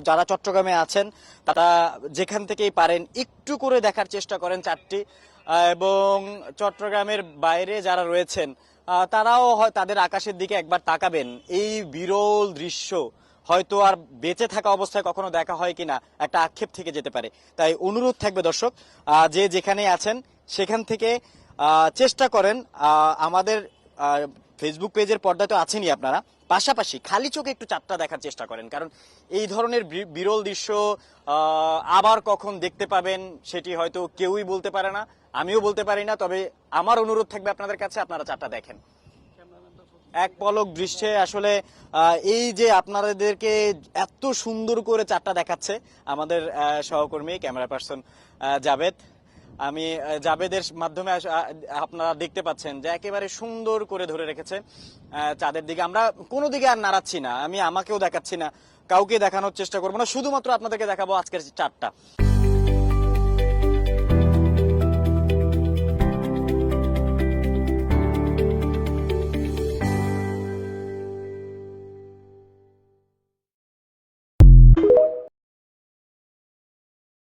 যারা চট্টগ্রামে আছেন তারা যেখান থেকেই পারেন একটু করে দেখার চেষ্টা করেন চাঁদটি, এবং চট্টগ্রামের বাইরে যারা রয়েছেন তারাও তাদের আকাশের দিকে একবার তাকাবেন। এই বিরল দৃশ্য হয়তো আর বেঁচে থাকা অবস্থায় কখনো দেখা হয় কিনা একটা আক্ষেপ থেকে যেতে পারে। তাই অনুরোধ থাকবে দর্শক, যে যেখানে আছেন সেখান থেকে চেষ্টা করেন আমাদের ফেসবুক পেজের পর্দায় তো আছেনই আপনারা, পাশাপাশি খালি চোখে একটু চাঁদটা দেখার চেষ্টা করেন, কারণ এই ধরনের বিরল দৃশ্য আবার কখন দেখতে পাবেন সেটি হয়তো কেউই বলতে পারে না, আমিও বলতে পারি না। তবে আমার অনুরোধ থাকবে আপনাদের কাছে, আপনারা চাঁদটা দেখেন। এক পলক দৃশ্যে আসলে এই যে আপনাদেরকে এত সুন্দর করে চাঁদটা দেখাচ্ছে আমাদের সহকর্মী ক্যামেরা পার্সন জাভেদ। আমি জাভেদের মাধ্যমে আপনারা দেখতে পাচ্ছেন যে একেবারে সুন্দর করে ধরে রেখেছে চাঁদের দিকে। আমরা কোনো দিকে আর নাড়াচ্ছি না, আমি আমাকেও দেখাচ্ছি না, কাউকে দেখানোর চেষ্টা করবো না, শুধুমাত্র আপনাদেরকে দেখাবো আজকের চাঁদটা।